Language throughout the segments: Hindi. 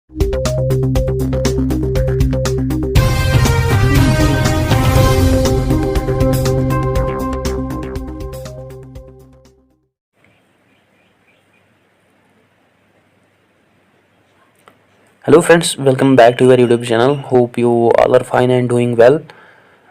Hello friends, welcome back to your YouTube channel. Hope you all are fine and doing well.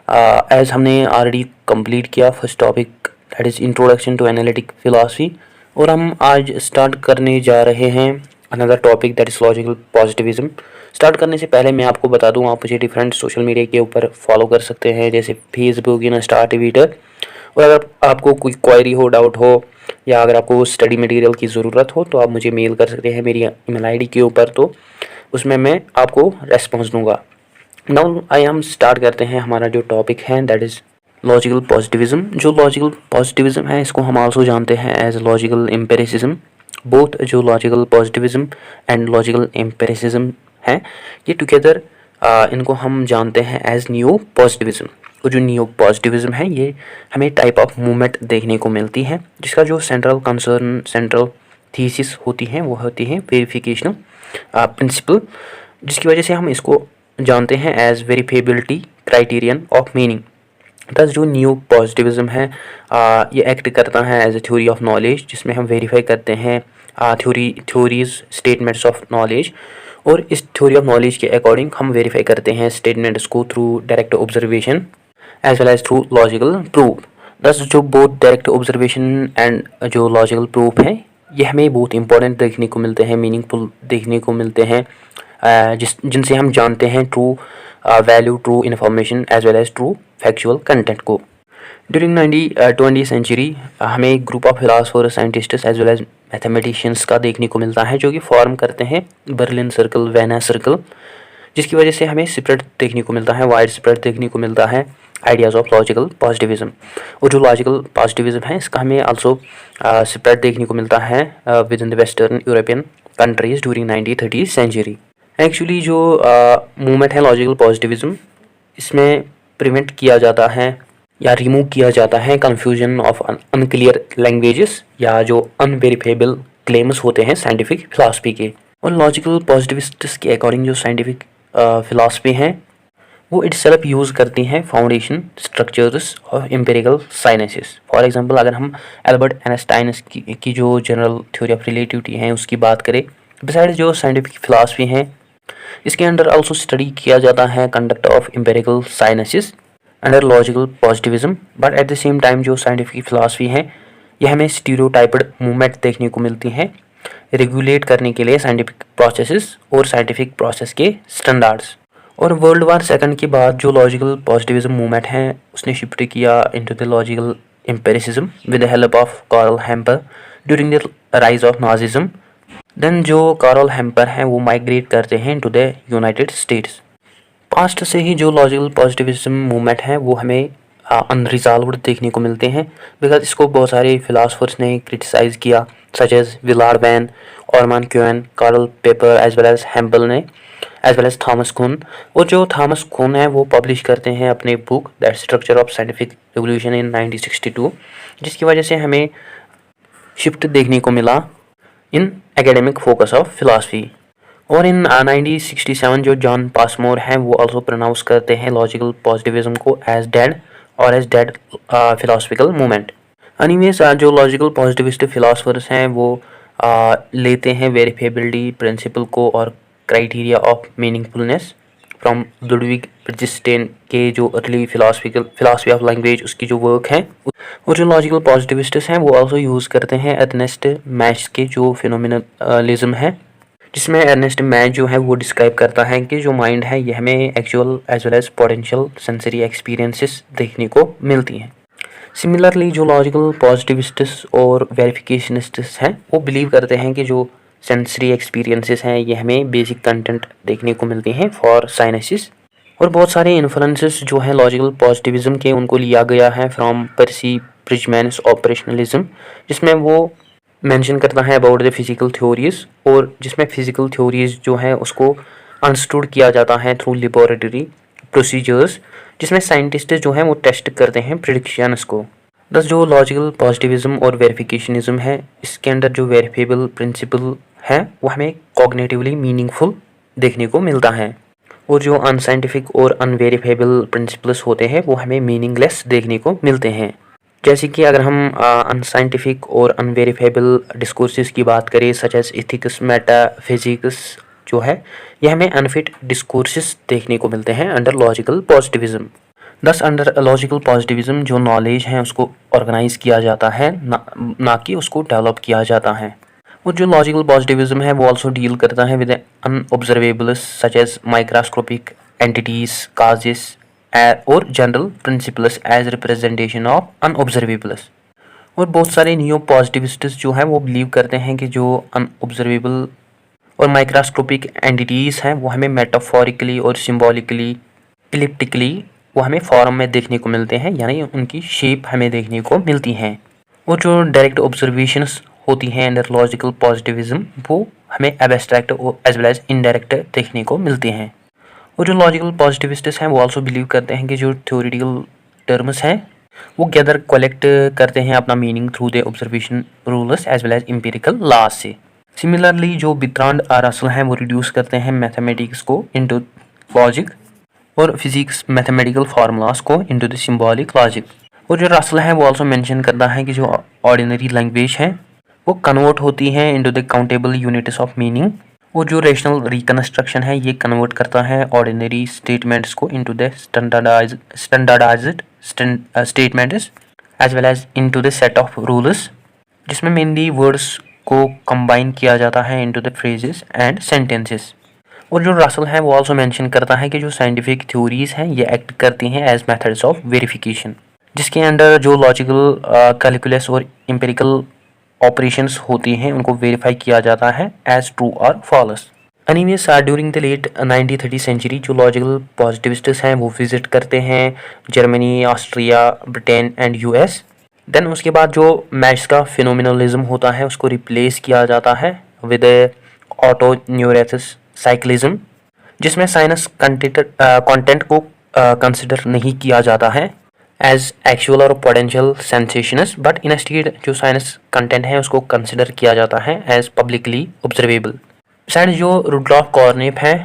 As हमने already complete किया first topic that is introduction to analytic philosophy और हम आज स्टार्ट करने जा रहे हैं another topic that is logical positivism. Start करने से पहले मैं आपको बता दूं, आप मुझे डिफरेंट सोशल मीडिया के ऊपर फॉलो कर सकते हैं जैसे फेसबुक, इंस्टा, ट्विटर। और अगर आपको कोई क्वेरी हो, डाउट हो या अगर आपको स्टडी मटेरियल की ज़रूरत हो तो आप मुझे मेल कर सकते हैं मेरी ईमेल आईडी के ऊपर, तो उसमें मैं आपको रेस्पॉन्स दूंगा। नाउ आई हम स्टार्ट करते हैं हमारा जो टॉपिक है दैट इज़ लॉजिकल पॉजिटिविज्म। जो लॉजिकल पॉजिटिविज्म है इसको हम आल्सो जानते हैं एज लॉजिकल एम्पिरिसिज्म। बोथ जो logical positivism and logical empiricism है ये टुगेदर इनको हम जानते हैं एज न्यू पॉजिटिविज्म। और जो न्यू पॉजिटिविज्म है ये हमें टाइप ऑफ मूवमेंट देखने को मिलती है जिसका जो सेंट्रल कंसर्न, सेंट्रल थीसिस होती है वो होती है वेरिफिकेशनल प्रिंसिपल, जिसकी वजह से हम इसको जानते हैं as verifiability criterion of meaning. Thus जो न्यू पॉजिटिविज्म है ये एक्ट करता है as a theory of knowledge, जिसमें हम वेरीफाई करते हैं थ्योरीज स्टेटमेंट्स ऑफ नॉलेज। और इस थ्योरी ऑफ नॉलेज के अकॉर्डिंग हम वेरीफाई करते हैं स्टेटमेंट्स को through direct observation as well as through logical proof. Thus जो बोथ डायरेक्ट ऑब्जर्वेशन एंड जो लॉजिकल प्रूफ है ये हमें बहुत इंपॉर्टेंट देखने को मिलते हैं, मीनिंगफुल देखने को मिलते हैं, जिनसे हम जानते हैं true value, true information as well as true factual content को। ड्यूरिंग 20वीं सेंचुरी हमें एक group of philosopher, scientists as well as mathematicians का देखने को मिलता है जो कि फॉर्म करते हैं बर्लिन सर्कल, वेना सर्कल, जिसकी वजह से हमें स्प्रेड देखने को मिलता है, वाइड स्प्रेड देखने को मिलता है आइडियाज़ ऑफ लॉजिकल पॉजिटिविज्म। और जो लॉजिकल पॉजिटिविज्म है इसका हमें आल्सो स्प्रेड देखने को मिलता है within the western European countries during 1930 century. Actually जो मूवमेंट है लॉजिकल पॉजिटिविज्म, इसमें प्रिवेंट किया जाता है या रिमूव किया जाता है कन्फ्यूजन ऑफ अनक्लियर लैंग्वेजेस या जो अनवेरिफेबल क्लेम्स होते हैं साइंटिफिक फिलासफी के। और लॉजिकल पॉजिटिविस्ट्स के अकॉर्डिंग जो साइंटिफिक फिलासफी हैं वो इटसेल्फ यूज़ करती हैं foundation structures of empirical sciences. For example अगर हम एल्बर्ट आइंस्टाइन की जो जनरल थ्योरी ऑफ रिलेटिविटी है उसकी बात करें, बिसाइड जो साइंटिफिक फिलासफी हैं इसके अंडर आल्सो स्टडी किया जाता है conduct of empirical sciences under logical positivism. But at the same time जो साइंटिफिक फिलासफी है यह हमें स्टीरियोटाइप्ड मूवमेंट देखने को मिलती है रेगुलेट करने के लिए साइंटिफिक प्रोसेसेस और साइंटिफिक प्रोसेस के स्टैंडर्ड्स। और वर्ल्ड वार सेकंड के बाद जो लॉजिकल पॉजिटिविज्म मूवमेंट है उसने शिफ्ट किया into the logical empiricism with the help of Carl Hempel during the rise of Nazism. Then जो कार्ल हैम्पर हैं वो माइग्रेट करते हैं to the United States. Past से ही जो लॉजिकल पॉजिटिविज्म मूवमेंट है वो हमें अनरिजॉल्व्ड देखने को मिलते हैं, बिकॉज इसको बहुत सारे फिलासफर्स ने क्रिटिसाइज किया such as Willard Van, Orman Quine, Karl Popper as well as Hempel ने as well as Thomas Kuhn. और जो थॉमस कुन है वो पब्लिश करते हैं अपने book that structure of scientific revolution in 1962, जिसकी वजह से हमें शिफ्ट देखने को मिला इन एकेडमिक फोकस ऑफ फिलासफी। और इन 1967 जो जॉन पासमोर हैं वो आल्सो प्रोनाउंस करते हैं लॉजिकल पॉजिटिविज्म को एज डेड और as dead philosophical movement. Anyways जो लॉजिकल पॉजिटिविस्ट फिलासफर्स हैं वो लेते हैं वेरिफेबिलिटी प्रिंसिपल को और criteria of meaningfulness from Ludwig Wittgenstein के जो अर्ली फिलासफी ऑफ लैंग्वेज उसकी जो वर्क है। और जो लॉजिकल पॉजिटिविस्ट्स हैं वो आल्सो यूज़ करते हैं अर्नेस्ट मैच के जो फिनोमिनलिज्म है, जिसमें अर्नेस्ट मैच जो है वो डिस्क्राइब करता है कि जो माइंड है ये हमें actual as well as potential sensory experiences देखने को मिलती हैं। सिमिलरली जो लॉजिकल पॉजिटिविस्ट्स और वेरिफिकेशनिस्ट्स हैं वो बिलीव करते हैं कि जो सेंसरी एक्सपीरियंसेस हैं ये हमें बेसिक कंटेंट देखने को मिलती हैं फॉर साइंसेस। और बहुत सारे इन्फ्लुएंसेस जो हैं लॉजिकल पॉजिटिविज्म के उनको लिया गया है फ्रॉम पर्सी प्रिजमैन्स ऑपरेशनलिज्म, जिसमें वो मेंशन करता है अबाउट द फिजिकल थ्योरीज, और जिसमें फिजिकल थ्योरीज जो है उसको अंडरस्टूड किया जाता है थ्रू लेबोरेटरी प्रोसीजर्स, जिसमें साइंटिस्ट जो हैं वो टेस्ट करते हैं प्रिडिक्शंस को। दस जो लॉजिकल पॉजिटिविज्म और वेरिफिकेशनिज्म है इसके अंदर जो वेरिफेबल प्रिंसिपल है वो हमें कॉग्निटिवली मीनिंगफुल देखने को मिलता है। और जो अनसाइंटिफिक और अनवेरीफाइबल प्रिंसिपल्स होते हैं वो हमें मीनिंगलेस देखने को मिलते हैं। जैसे कि अगर हम अनसाइंटिफिक और अनवेरीफाइबल डिस्कोर्सेस की बात करें, सच एज इथिक्स, मेटाफिजिक्स जो है, यह हमें अनफिट डिस्कोर्सेस देखने को मिलते हैं अंडर लॉजिकल पॉजिटिविज्म। दस अंडर लॉजिकल पॉजिटिविज्म जो नॉलेज है उसको ऑर्गेनाइज किया जाता है, ना कि उसको डेवलप किया जाता है। और जो लॉजिकल पॉजिटिविज्म है वो ऑल्सो डील करता है with unobservables such as microscopic entities, causes और general principles as representation of unobservables. और बहुत सारे न्यू पॉजिटिविस्ट्स जो हैं वो बिलीव करते हैं कि जो अनऑब्जर्वेबल और माइक्रोस्कोपिक एंटिटीज़ हैं वो हमें मेटाफोरिकली और सिम्बॉलिकली, इलिप्टिकली वो हमें फॉर्म में देखने को मिलते हैं, यानी उनकी शेप हमें देखने को मिलती हैं। और जो डायरेक्ट ऑब्जर्वेशंस होती हैं अंडर लॉजिकल पॉजिटिविज्म वो हमें abstract as well as indirect देखने को मिलते हैं। और जो लॉजिकल पॉजिटिविस्ट्स हैं वो ऑल्सो बिलीव करते हैं कि जो थ्योरेटिकल टर्म्स हैं वो गैदर कलेक्ट करते हैं अपना meaning through the observation rules as well as empirical laws से। सिमिलरली जो बिट्रांड रसल हैं वो रिड्यूस करते हैं मैथमेटिक्स को इनटू लॉजिक और फिजिक्स मैथमेटिकल फार्मूलाज को इनटू द सिंबॉलिक लॉजिक। और जो रसल है वो ऑल्सो मेंशन करता है कि जो ऑर्डिनरी लैंग्वेज है वो कन्वर्ट होती है into the countable units of meaning. और जो रेशनल रिकन्स्ट्रक्शन है ये कन्वर्ट करता है ऑर्डिनरी स्टेटमेंट्स को into the standardised statements as well as into the set of rules, जिसमें मेनली वर्ड्स को कंबाइन किया जाता है into the phrases and sentences. और जो रसल है वो ऑल्सो मेंशन करता है कि जो साइंटिफिक थ्योरीज हैं ये एक्ट करती हैं एज मेथड्स ऑफ वेरिफिकेशन, जिसके अंडर जो लॉजिकल कैलकुलस और एम्पिरिकल ऑपरेशंस होती हैं उनको वेरीफाई किया जाता है एज ट्रू और false. Anyways during the late 1930 century जो लॉजिकल पॉजिटिविस्ट्स हैं वो विजिट करते हैं Germany, Austria, Britain and US. Then उसके बाद जो मैथ्स का फिनोमिनलिज्म होता है उसको रिप्लेस किया जाता है विद ऑटो न्यूरेसिस साइक्लिज्म, जिसमें साइंस कंटेंट को कंसिडर नहीं किया जाता है एज एक्चुअल और पोटेंशियल सेंसेशंस, बट इंस्टेड जो साइंस कंटेंट है उसको कंसिडर किया जाता है एज पब्लिकली ऑब्जर्वेबल। साइड जो रुडॉल्फ कॉर्नेप है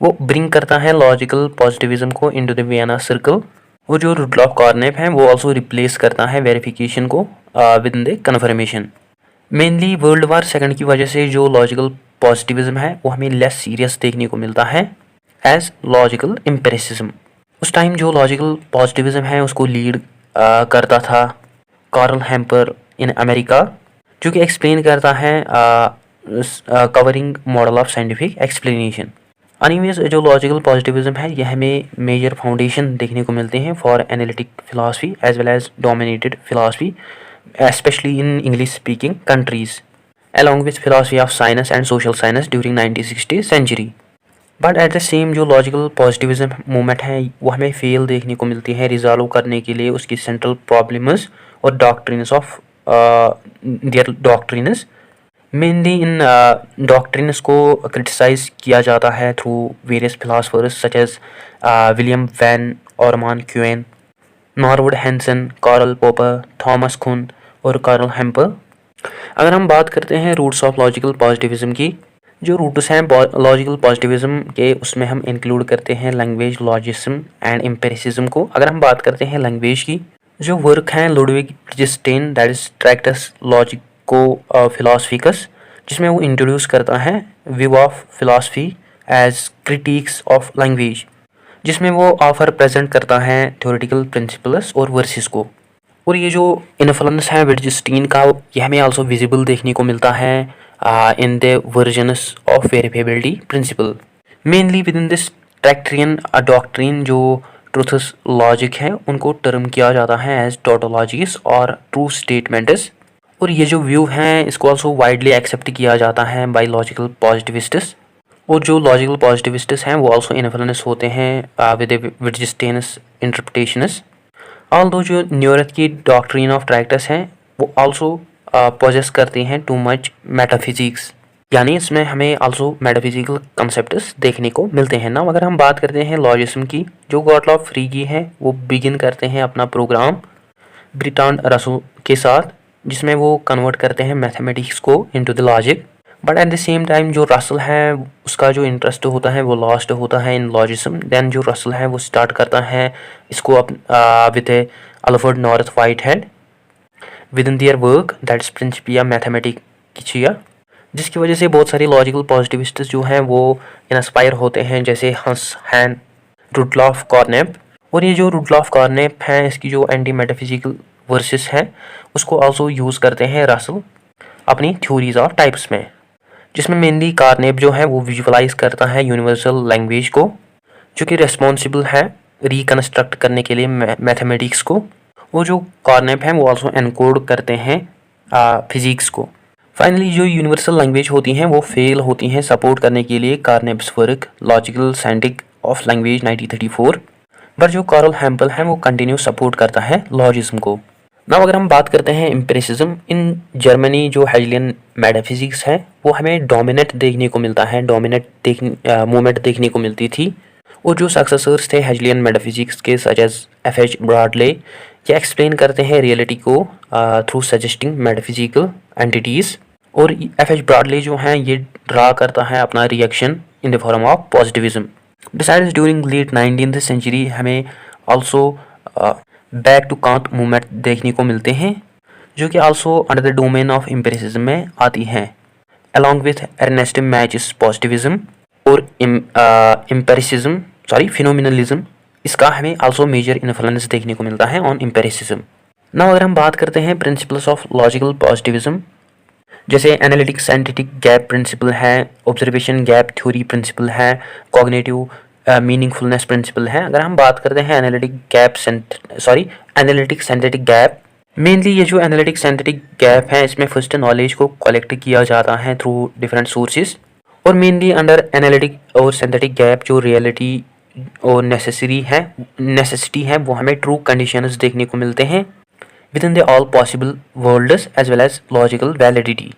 वो ब्रिंग करता है लॉजिकल पॉजिटिविज्म को इनटू द वियना सर्कल। वो जो रुडॉल्फ कॉर्नेप है वो ऑल्सो रिप्लेस करता है वेरिफिकेशन को with in the confirmation. Mainly world war second की वजह से जो लॉजिकल पॉजिटिविज्म है वो हमें लेस सीरियस देखने को मिलता है एज लॉजिकल एम्पिरिसिज्म। उस टाइम जो लॉजिकल पॉजिटिविज्म है उसको लीड करता था कार्ल हैम्पर इन अमेरिका, जो कि एक्सप्लेन करता है covering model of scientific explanation. Anyways जो लॉजिकल पॉजिटिविज्म है यह हमें मेजर फाउंडेशन देखने को मिलते हैं for analytic philosophy as well as dominated philosophy, especially in English speaking countries, along with philosophy of science and social science during 1960th century. But at the same जो लॉजिकल पॉजिटिविज्म मूवमेंट है वो हमें फेल देखने को मिलती है रिजॉल्व करने के लिए उसकी सेंट्रल प्रॉब्लम्स और doctrines of their doctrines. Mainly इन डॉक्ट्रिन्स को क्रिटिसाइज किया जाता है through various philosophers such as William Van Orman Quine, Norwood Hanson, Karl Popper, Thomas Kuhn और कार्ल हैम्पर। अगर हम बात करते हैं रूट्स ऑफ लॉजिकल पॉजिटिविज्म की, जो रूट्स हैं लॉजिकल पॉजिटिविज्म के उसमें हम इंक्लूड करते हैं लैंग्वेज लॉजिज्म एंड एम्पिरिसिज्म को। अगर हम बात करते हैं लैंग्वेज की, जो वर्क हैं Ludwig Wittgenstein that is Tractatus Logico Philosophicus, जिसमें वो इंट्रोड्यूस करता है view of philosophy as critics of language, जिसमें वो ऑफर प्रेजेंट करता है थ्योरेटिकल प्रिंसिपल्स और वर्सेस को। और ये जो इन्फ्लुएंस है विट्जेनस्टाइन का ये हमें आल्सो विजिबल देखने को मिलता है in the versions of verifiability principle. Mainly within this Tractarian doctrine जो ट्रूथस लॉजिक है उनको टर्म किया जाता है एज टोटोलॉजीज और ट्रू स्टेटमेंट्स। और ये जो व्यू हैं इसको आल्सो वाइडली एक्सेप्ट किया जाता है बाय लॉजिकल पॉजिटिविस्ट्स। और जो लॉजिकल पॉजिटिविस्ट्स हैं वो आल्सो इन्फ्लुएंस होते हैं विद विट्जेनस्टाइन्स इंटरप्रिटेशंस। ऑल्दो जो न्यूरथ की डॉक्ट्रिन ऑफ ट्रैक्टस हैं वो आल्सो पोजेस करते हैं टू मच मेटाफिजिक्स, यानी इसमें हमें आल्सो मेटाफिजिकल कंसेप्ट्स देखने को मिलते हैं ना। अगर हम बात करते हैं लॉजिज्म की, जो गॉटलॉब फ्रीगी है वो बिगिन करते हैं अपना प्रोग्राम ब्रिटांड रसल के साथ, जिसमें वो कन्वर्ट करते हैं मैथमेटिक्स को into the logic. But at the same time जो रसल है उसका जो इंटरेस्ट होता है वो लॉस्ट होता है इन लॉजिज्म। देन जो रसल है वो स्टार्ट करता है इसको with Alfred North Whitehead within their work that is Principia Mathematica, जिसकी वजह से बहुत सारे लॉजिकल पॉजिटिविस्ट जो हैं वो इंस्पायर होते हैं, जैसे हंस हैन रुडलॉफ कॉर्नेप। और ये जो रुडलॉफ कॉर्नेप है इसकी जो एंटी मेटाफिजिकल वर्सेस है उसको आल्सो यूज़ करते हैं रसल अपनी थ्योरीज ऑफ टाइप्स में, जिसमें मेनली कॉर्नेप जो है वो विजुअलाइज करता है यूनिवर्सल लैंग्वेज को, जो कि रिस्पॉन्सिबल है रिकन्स्ट्रक्ट करने के लिए मैथमेटिक्स को। और जो कॉर्नेप हैं वो आल्सो एनकोड करते हैं फिजिक्स को। फाइनली जो यूनिवर्सल लैंग्वेज होती हैं वो फेल होती हैं सपोर्ट करने के लिए Carnap's work logical scientific of language 1934, but जो कार्ल हैम्पल है वो कंटिन्यू सपोर्ट करता है लॉजिज्म को। नाउ अगर हम बात करते हैं एम्पिरिसिज्म इन जर्मनी, जो हेगलियन मेटाफिजिक्स है वो हमें डोमिनेट देखने को मिलता है, मूवमेंट देखने को मिलती थी। और जो सक्सेसर्स थे हेगलियन मेटाफिजिक्स के सच एज एफ.एच. ब्रॉडले, ये एक्सप्लेन करते हैं रियलिटी को थ्रू सजेस्टिंग मेटाफिजिकल एंटिटीज़। और एफ.एच. ब्रॉडले जो हैं ये ड्रा करता है अपना reaction in the form of positivism. Besides during late 19th century हमें also back to Kant movement देखने को मिलते हैं, जो कि also under the domain of empiricism में आती हैं, along with Ernst Mach's positivism और फिनोमिनलिज्म। इसका हमें आल्सो मेजर इन्फ्लुएंस देखने को मिलता है ऑन एम्पिरिसिज्म। नाउ अगर हम बात करते हैं प्रिंसिपल्स ऑफ लॉजिकल पॉजिटिविज्म, जैसे एनालिटिक साइंटिफिक गैप प्रिंसिपल है, ऑब्जर्वेशन गैप थ्योरी प्रिंसिपल है, कॉग्निटिव मीनिंगफुलनेस प्रिंसिपल है। अगर हम बात करते हैं एनालिटिक सिंथेटिक गैप, मेनली ये जो एनालिटिक सिंथेटिक गैप है इसमें फर्स्ट नॉलेज को कलेक्ट किया जाता है थ्रू डिफरेंट सोर्सेज। और मेनली अंडर एनालिटिक और सिंथेटिक गैप जो रियलिटी और नेसेसिटी है वो हमें ट्रू कंडीशंस देखने को मिलते हैं within the all possible worlds as well as logical validity,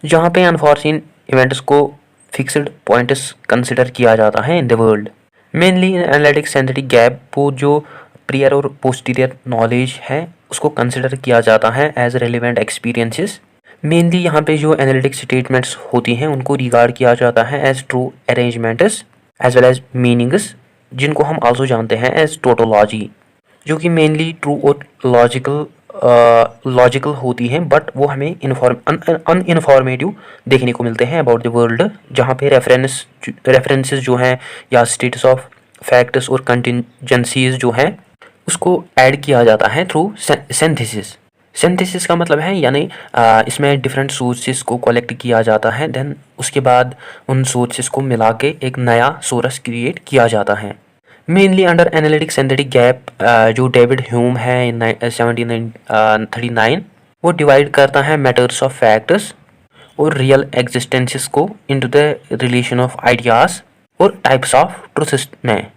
जहाँ पे अनफॉर्चून इवेंट्स को फिक्स्ड पॉइंट्स कंसिडर किया जाता है in the world. Mainly analytic synthetic gap वो जो प्रियर और पोस्टीरियर नॉलेज है उसको कंसिडर किया जाता है एज रेलिवेंट एक्सपीरियंसेस। मेनली यहाँ पे जो एनालिटिक स्टेटमेंट्स होती हैं उनको रिगार्ड किया जाता है as true arrangements as well as meanings, जिनको हम आल्सो जानते हैं एज टोटोलॉजी, जो कि मेनली ट्रू और लॉजिकल होती हैं, बट वो हमें अनइन्फॉर्मेटिव देखने को मिलते हैं अबाउट द वर्ल्ड, जहाँ पे रेफरेंसेस जो हैं या स्टेटस ऑफ फैक्ट्स और कंटिजेंसीज जो हैं उसको ऐड किया जाता है थ्रू सिंथेसिस का मतलब है यानी इसमें डिफरेंट सोर्सेस को कलेक्ट किया जाता है, देन उसके बाद उन सोर्सेस को मिला के एक नया सोर्स क्रिएट किया जाता है। Mainly under analytic synthetic gap जो डेविड ह्यूम है इन 1739 वो डिवाइड करता है मैटर्स ऑफ फैक्ट्स और रियल एग्जिस्टेंसेस को into the relation of ideas और टाइप्स ऑफ ट्रूथ्स में।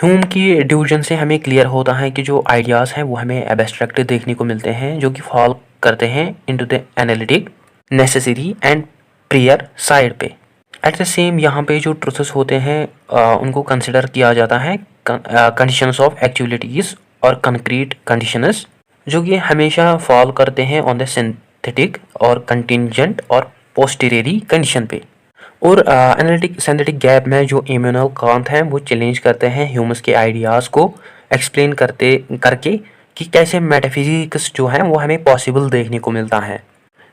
ह्यूम की डिवीजन से हमें क्लियर होता है कि जो आइडियाज़ हैं वो हमें एब्स्ट्रैक्ट देखने को मिलते हैं, जो कि फॉल करते हैं into the analytic, necessary and prior side पे। एट द सेम यहाँ पे जो ट्रूथ्स होते हैं उनको कंसिडर किया जाता है कंडीशंस ऑफ एक्चुअलिटीज़ और कंक्रीट कंडीशंस, जो कि हमेशा फॉल करते हैं ऑन द सिंथेटिक और कंटिंजेंट और पोस्टीरियरी कंडीशन पे। और एनालिटिक सिंथेटिक गैप में जो इमैनुअल कांट हैं वो चैलेंज करते हैं ह्यूमस के आइडियाज़ को एक्सप्लेन करके कि कैसे मेटाफिजिक्स जो है वो हमें पॉसिबल देखने को मिलता है।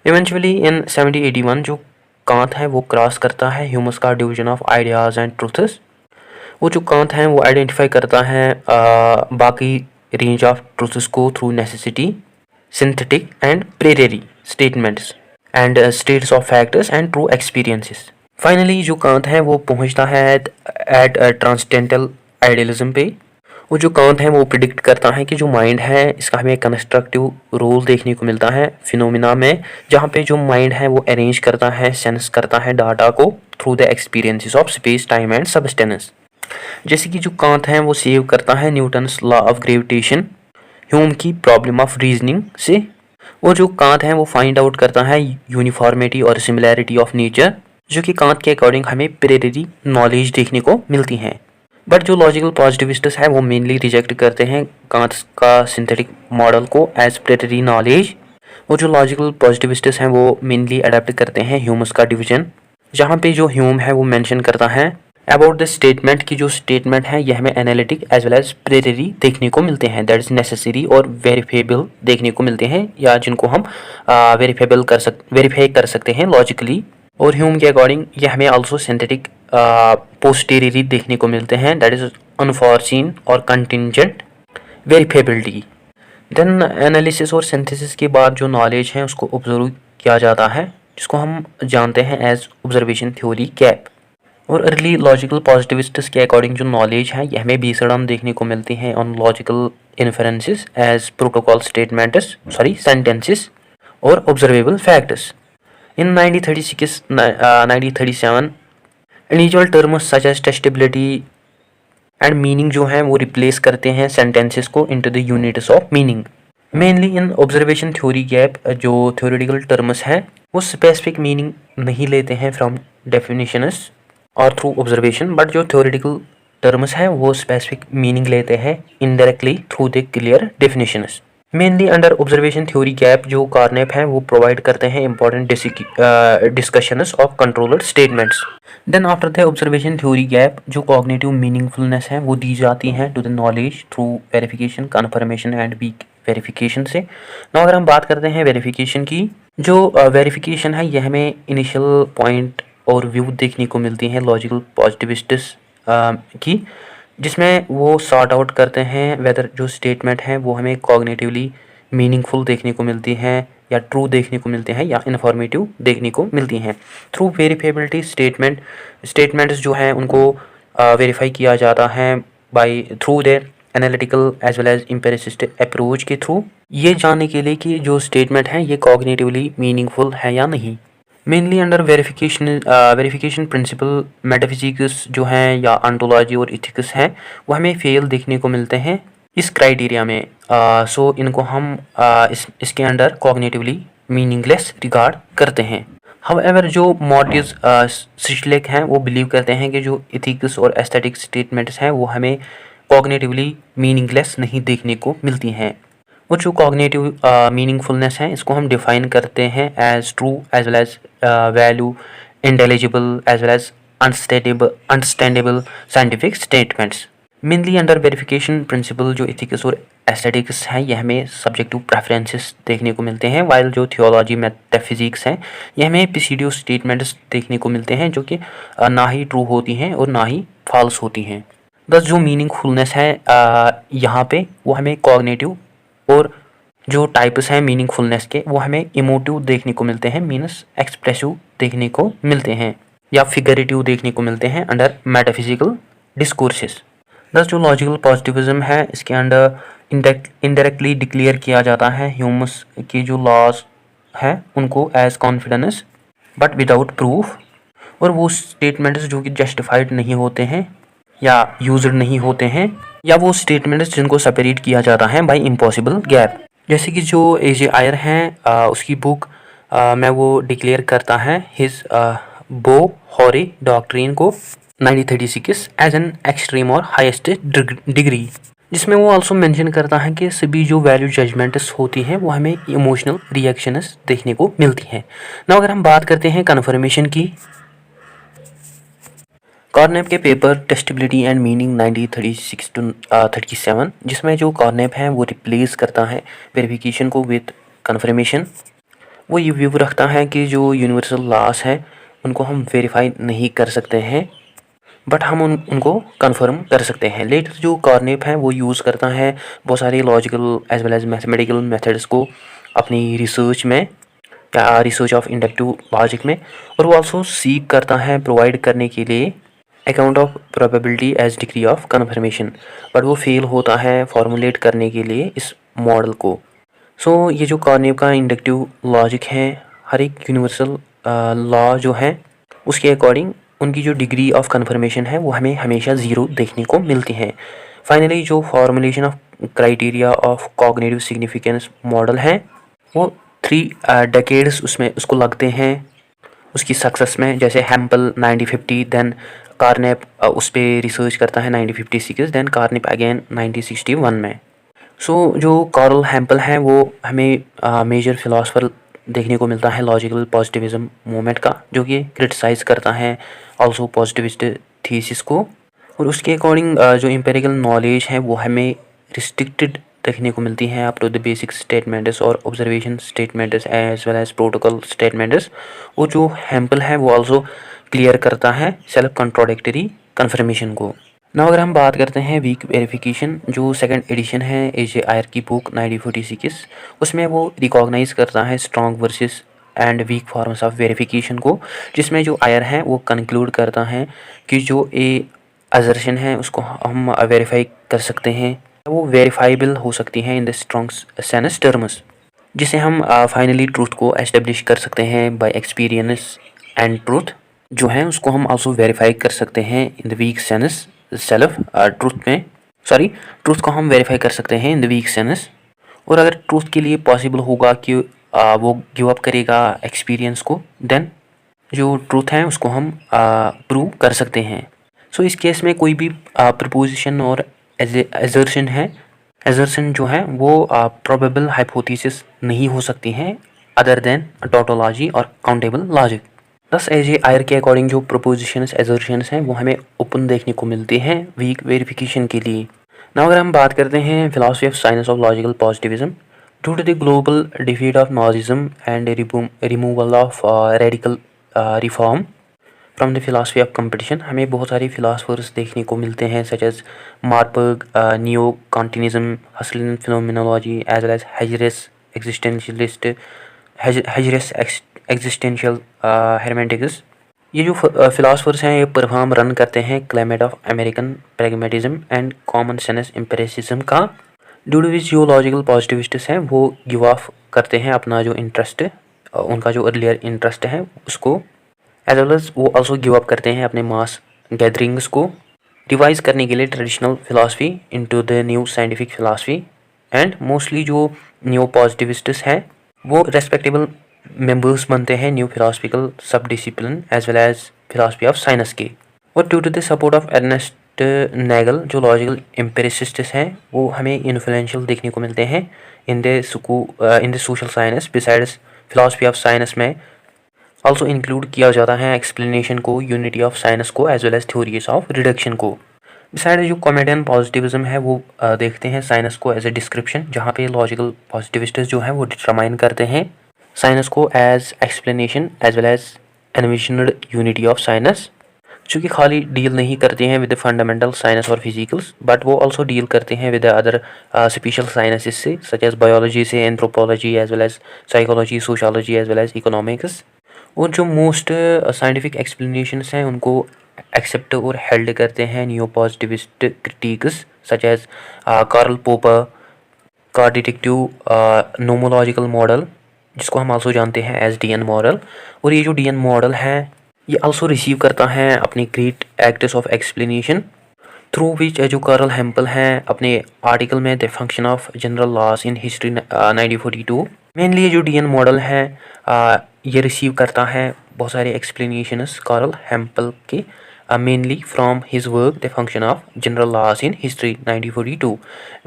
इवेंचुअली इन 1781 जो कांट है वो क्रॉस करता है ह्यूमस का division of ideas and truths. वो जो कांट हैं वो आइडेंटिफाई करता है बाकी रेंज ऑफ ट्रूथ्स को through necessity, synthetic and Prairie statements and states of facts and true experiences. Finally जो कांट है वो पहुंचता है एट ट्रांसडेंटल आइडियलिज्म पे। वो जो कांट है वो प्रिडिक्ट करता है कि जो माइंड है इसका हमें कंस्ट्रक्टिव रोल देखने को मिलता है फिनोमिना में, जहाँ पे जो माइंड है वो अरेंज करता है, सेंस करता है डाटा को through the experiences of space, time and substance. जैसे कि जो कांट है वो सेव करता है Newton's law of gravitation Hume की प्रॉब्लम ऑफ रीजनिंग से। वो जो कांट है वो फाइंड आउट करता है यूनिफॉर्मिटी और सिमिलैरिटी ऑफ नेचर, जो कि कांट के अकॉर्डिंग हमें प्रियरी नॉलेज देखने को मिलती हैं। बट जो लॉजिकल पॉजिटिविस्ट्स है वो मेनली रिजेक्ट करते हैं कांट का सिंथेटिक मॉडल को एज प्रियरी नॉलेज, और जो लॉजिकल पॉजिटिविस्ट्स हैं वो मेनली अडेप्ट करते हैं ह्यूमस का डिवीजन, जहाँ पे जो ह्यूम है वो मेंशन करता है अबाउट द स्टेटमेंट की जो स्टेटमेंट है यह हमें analytic as well as priori देखने को मिलते हैं, दैट इज नेसेसरी और वेरीफेबल देखने को मिलते हैं, या जिनको हम वेरीफाई कर सकते हैं लॉजिकली। और ह्यूम के अकॉर्डिंग यह हमें आल्सो सिंथेटिक पोस्टेरियरी देखने को मिलते हैं, दैट इज अनफॉर्चीन और कंटिंजेंट वेरीफेबिलिटी। देन एनालिसिस और सिंथेसिस के बाद जो नॉलेज है उसको ऑब्जर्व किया जाता है, जिसको हम जानते हैं एज ऑब्जर्वेशन थ्योरी गैप। और अर्ली लॉजिकल पॉजिटिविस्ट्स के अकॉर्डिंग जो नॉलेज है यह हमें बेस्ड ऑन देखने को मिलती है on logical inferences as protocol statements sentences और observable facts. In 1937 individual terms such as testability and meaning जो है वो रिप्लेस करते हैं सेंटेंसेस को into the units of meaning. Mainly in observation theory gap जो थ्योरेटिकल टर्म्स हैं वो स्पेसिफिक मीनिंग नहीं लेते हैं फ्रॉम डेफिनेशंस और थ्रू ऑब्जर्वेशन, बट जो थ्योरेटिकल टर्म्स हैं वो स्पेसिफिक मीनिंग लेते हैं indirectly through the clear definitions. Mainly under observation theory gap जो कार्नेप है वो प्रोवाइड करते हैं important discussions of controller statements. Then after the observation theory gap जो कॉग्निटिव मीनिंगफुलनेस है वो दी जाती है to the knowledge through verification, confirmation and weak verification से। ना अगर हम बात करते हैं वेरिफिकेशन की, जो वेरिफिकेशन है यह हमें इनिशियल पॉइंट और व्यू देखने को मिलती है लॉजिकल पॉजिटिविस्ट्स की, जिसमें वो सॉर्ट आउट करते हैं वेदर जो स्टेटमेंट है वो हमें कॉग्निटिवली मीनिंगफुल देखने को मिलती हैं या ट्रू देखने को मिलते हैं या इन्फॉर्मेटिव देखने को मिलती हैं। थ्रू वेरीफेबिलिटी स्टेटमेंट्स जो हैं उनको वेरीफाई किया जाता है by through their analytical as well as empiricist approach के थ्रू, ये जानने के लिए कि जो स्टेटमेंट है ये कॉग्निटिवली मीनिंगफुल है या नहीं। Mainly under verification principle metaphysics जो हैं या ऑन्टोलॉजी और इथिक्स हैं वो हमें फेल देखने को मिलते हैं इस क्राइटेरिया में। सो इनको हम इसके अंडर कॉग्निटिवली मीनिंगलेस रिगार्ड करते हैं। हाउएवर जो मॉर्टिस सिशलेक हैं वो बिलीव करते हैं कि जो इथिक्स और एस्थेटिक स्टेटमेंट्स हैं वो हमें कॉग्निटिवली मीनिंगलेस नहीं देखने को मिलती हैं। और जो कॉग्निटिव मीनिंगफुलनेस है इसको हम डिफाइन करते हैं as true as well as value, intelligible as well as understandable scientific statements. Mainly under verification principle जो इथिक्स और एस्थेटिक्स हैं यह हमें सब्जेक्टिव प्रेफरेंसेस देखने को मिलते हैं, वाइल जो थियोलॉजी मेटाफिजिक्स हैं यह हमें पिसीडियो स्टेटमेंट्स देखने को मिलते हैं जो कि ना ही ट्रू होती हैं और ना ही फॉल्स होती हैं। बस जो मीनिंगफुलनेस है यहाँ पे वो हमें कॉग्निटिव और जो टाइप्स हैं मीनिंगफुलनेस के वो हमें इमोटिव देखने को मिलते हैं, मीन्स एक्सप्रेसिव देखने को मिलते हैं या फिगरेटिव देखने को मिलते हैं अंडर मेटाफिजिकल डिस्कोर्सेस। दस जो लॉजिकल पॉजिटिविज्म है इसके अंडर इनडायरेक्टली डिक्लेयर किया जाता है ह्यूमस के जो लॉज हैं उनको as confidence but without proof, और वो स्टेटमेंट्स जो कि जस्टिफाइड नहीं होते हैं या यूज्ड नहीं होते हैं, या वो स्टेटमेंट्स जिनको सेपरेट किया जाता है बाय इम्पॉसिबल गैप। जैसे कि जो एजे आयर हैं उसकी बुक में वो डिक्लेयर करता है हिज बो हॉरी डॉक्ट्रिन को 1936 एज एन एक्सट्रीम और हाईएस्ट डिग्री, जिसमें वो आल्सो मेंशन करता है कि सभी जो वैल्यू जजमेंट्स होती हैं वो हमें इमोशनल रिएक्शंस देखने को मिलती हैं। ना अगर हम बात करते हैं कन्फर्मेशन की, कार्नेप के paper testability and meaning 1936 to 37, जिसमें जो कार्नेप है वो रिप्लेस करता है वेरिफिकेशन को विद कन्फर्मेशन। वो ये व्यू रखता है कि जो यूनिवर्सल लॉस है उनको हम वेरीफाई नहीं कर सकते हैं बट हम उनको कन्फर्म कर सकते हैं। लेटर जो कार्नेप है वो यूज़ करता है बहुत सारे logical as well as mathematical methods को अपनी रिसर्च में या रिसर्च ऑफ इंडक्टिव लॉजिक में, और वो आल्सो सीक करता है प्रोवाइड करने के लिए account of probability as degree of confirmation, but वो फेल होता है फॉर्मुलेट करने के लिए इस मॉडल को। सो ये जो कार्नेप का इंडक्टिव लॉजिक है हर एक यूनिवर्सल लॉ जो है उसके अकॉर्डिंग उनकी जो डिग्री ऑफ कन्फर्मेशन है वो हमें हमेशा ज़ीरो देखने को मिलती है। फाइनली जो formulation of criteria of cognitive significance model है वो 3 डेकेड्स उसको लगते हैं उसकी सक्सेस में। जैसे हैम्पल 1950, देन कार्नेप उस पर रिसर्च करता है 1956, देन कार्नेप अगेन 1961 में। जो कार्ल हैम्पल हैं वो हमें मेजर फिलासफर देखने को मिलता है लॉजिकल पॉजिटिविज्म मूवमेंट का, जो कि क्रिटिसाइज़ करता है आल्सो पॉजिटिविस्ट थीसिस को। और उसके अकॉर्डिंग जो एम्पिरिकल नॉलेज है वो हमें रिस्ट्रिक्टेड देखने को मिलती हैं up to the basic statements और observation statements as well as protocol statements. और जो हैम्पल है वो आल्सो क्लियर करता है सेल्फ कंट्रोडिक्टरी कन्फर्मेशन को। ना अगर हम बात करते हैं वीक वेरिफिकेशन, जो सेकंड एडिशन है एजे आयर की बुक 1946, उसमें वो रिकॉग्नाइज करता है strong versus and weak forms of verification को, जिसमें जो आयर है वो कंक्लूड करता है कि जो ए असर्शन है उसको हम वेरीफाई कर सकते हैं, वो वेरीफाइबल हो सकती हैं in the strong sense terms, जिसे हम फाइनली ट्रूथ को एस्टेब्लिश कर सकते हैं बाय एक्सपीरियंस एंड ट्रूथ जो है उसको हम आल्सो वेरीफाई कर सकते हैं in the weak sense self truth में ट्रूथ को हम वेरीफाई कर सकते हैं इन द वीक सेंस। और अगर ट्रूथ के लिए पॉसिबल होगा कि वो गिव अप करेगा एक्सपीरियंस को, देन जो ट्रूथ है उसको हम प्रूव कर सकते हैं। इस केस में कोई भी प्रपोजिशन और एजर्शन है, एजर्शन जो है वो प्रोबेबल हाइपोथेसिस नहीं हो सकती हैं अदर देन टोटोलॉजी और काउंटेबल लॉजिक। दस एजे आयर के अकॉर्डिंग जो प्रपोजिशंस एजर्शंस हैं वो हमें ओपन देखने को मिलते हैं वीक वेरिफिकेशन के लिए। ना अगर हम बात करते हैं philosophy of science of logical positivism, due to the global defeat of Nazism and removal of radical reform from the philosophy of competition, हमें बहुत सारे फिलासफर्स देखने को मिलते हैं such as Marburg, neo Kantianism, Husserlian phenomenology as well as Heidegger's existentialist, Heidegger's existential hermeneutics. ये जो फिलासफर्स हैं ये परफॉर्म रन करते हैं climate of American pragmatism and common sense empiricism का, ड्यू टू विच जो लॉजिकल पॉजिटिविस्ट्स हैं वो गिव ऑफ करते हैं अपना जो इंटरेस्ट, उनका जो अर्लियर इंटरेस्ट है उसको, एज वेल एज वो आल्सो गिव अप करते हैं अपने मास गैदरिंग्स को रिवाइज करने के लिए traditional philosophy into the new scientific philosophy. And mostly जो न्यू पॉजिटिविस्ट्स हैं वो रेस्पेक्टेबल मेंबर्स बनते हैं new philosophical subdiscipline as well as philosophy of science के। और due to the support of Ernest Nagel, जो लॉजिकल एम्पिरिसिस्ट्स हैं वो हमें इन्फ्लुएंशियल देखने को मिलते हैं in the social science. Besides philosophy of science में ऑल्सो इंक्लूड किया जाता है एक्सप्लेनेशन को, यूनिटी ऑफ साइंस को, as well as theories of reduction को। बिसाइड जो कॉमेडियन पॉजिटिविज्म है वो देखते हैं साइंस को एज ए डिस्क्रिप्शन, जहाँ पे लॉजिकल पॉजिटिविस्ट जो है वो डिटरमाइन करते हैं साइंस को as explanation as well as envisioned unity of science, जो कि खाली डील नहीं करते हैं विद फंडामेंटल साइंस और फिजिकल्स, बट वो ऑल्सो डील करते हैं विद अदर स्पेशल साइंसेस से सच एज बायोलॉजी से, anthropology as well as psychology, sociology as well as economics. और जो मोस्ट साइंटिफिक एक्सप्लेनेशंस हैं उनको एक्सेप्ट और हेल्ड करते हैं new positivist critics such as Karl Popper का डिटेक्टिव नोमोलॉजिकल मॉडल, जिसको हम आल्सो जानते हैं एज डीएन मॉडल। और ये जो डीएन मॉडल है ये आल्सो रिसीव करता है अपने great acts of explanation through which जो कार्ल हैम्पल हैं अपने आर्टिकल में the function of general loss in history 1942। Mainly ये जो डीएन मॉडल है ये रिसीव करता है बहुत सारे एक्सप्लेनेशंस कार्ल हैम्पल के, mainly from his work the function of general loss in history 1942।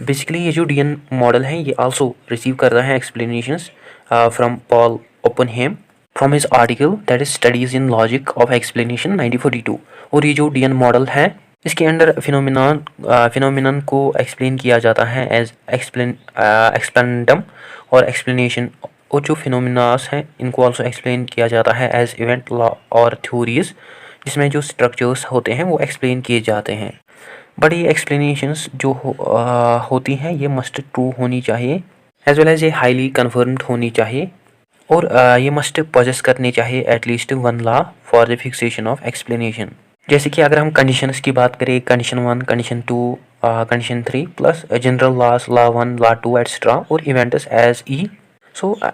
Basically ये जो डीएन मॉडल है ये आल्सो रिसीव करता है explanations from Paul Oppenheim from his article that is studies in logic of explanation 1942। और ये जो डीएन मॉडल है इसके अंडर फिनोमिनन को एक्सप्लेन किया जाता है एज एक्सप्लेंडम और एक्सप्लेनेशन। और जो फिनोमिनास हैं इनको ऑल्सो एक्सप्लेन किया जाता है एज इवेंट लॉ और थ्योरीज, जिसमें जो स्ट्रक्चर्स होते हैं वो एक्सप्लेन किए जाते हैं। बट ये एक्सप्लेनेशंस जो होती हैं ये मस्ट ट्रू होनी चाहिए एज वेल एज ये हाईली कन्फर्म्ड होनी चाहिए, और ये मस्ट पोजेस करनी चाहिए at least one law for the fixation of explanation. जैसे कि अगर हम कंडीशंस की बात करें, condition 1, condition 2, condition 3 plus general loss, law 1, law 2 etcetera और इवेंट्स एज ई।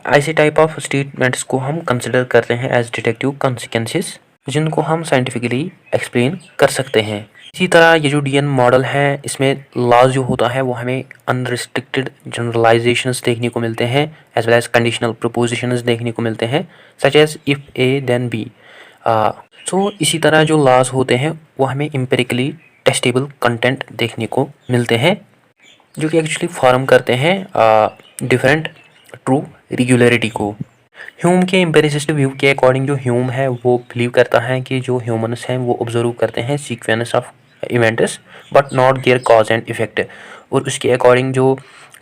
ऐसे टाइप ऑफ स्टेटमेंट्स को हम कंसिडर करते हैं एज डिटेक्टिव कॉन्सिक्वेंसेस, जिनको हम साइंटिफिकली एक्सप्लेन कर सकते हैं। इसी तरह ये जो डीएन मॉडल है इसमें लॉज जो होता है वो हमें अनरिस्ट्रिक्टेड जनरलाइजेशंस देखने को मिलते हैं as well as conditional propositions देखने को मिलते हैं such as if A then B. इसी तरह जो लॉज होते हैं वो हमें एम्पिरिकली टेस्टेबल कंटेंट देखने को मिलते हैं। जो कि एक्चुअली फॉर्म करते हैं डिफरेंट ट्रू रेगुलरिटी को। ह्यूम के एम्पिरिसिस्ट व्यू के अकॉर्डिंग जो ह्यूम है वो बिलीव करता है कि जो ह्यूमंस हैं वो ऑब्जर्व करते हैं sequence of events but not their cause and effect, और उसके अकॉर्डिंग जो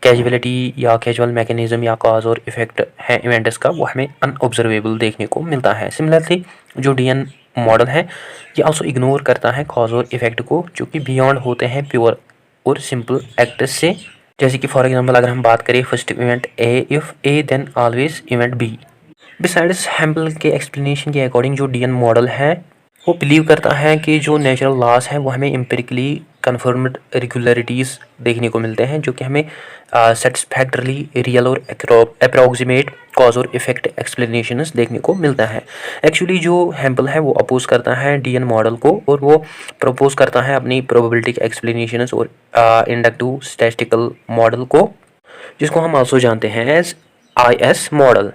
कैजुअलिटी या कैजुअल मैकेनिज्म या कॉज और इफेक्ट है इवेंट्स का वो हमें अनऑब्जर्वेबल देखने को मिलता है। सिमिलरली जो डीएन मॉडल है ये आल्सो इग्नोर करता है कॉज और इफेक्ट को, जो कि बियॉन्ड होते हैं प्योर और सिंपल एक्ट्स से। जैसे कि फॉर एग्जांपल अगर हम बात करें first event A, if A then always event B. Besides Hempel के एक्सप्लेनेशन के अकॉर्डिंग जो डीएन मॉडल है वो बिलीव करता है कि जो नेचुरल लॉस है वो हमें एम्पिरिकली कन्फर्म्ड रेगुलरिटीज़ देखने को मिलते हैं, जो कि हमें सेटिस्फैक्टरली रियल और अप्रॉक्सीमेट कॉज और इफेक्ट एक्सप्लेनेशंस देखने को मिलता है। एक्चुअली जो हैम्पल है वो अपोज करता है डीएन मॉडल को, और वो प्रपोज करता है अपनी प्रोबेबिलिटी एक्सप्लेनेशंस और इंडक्टिव स्टैटिस्टिकल मॉडल को, जिसको हम आल्सो जानते हैं एज आईएस मॉडल।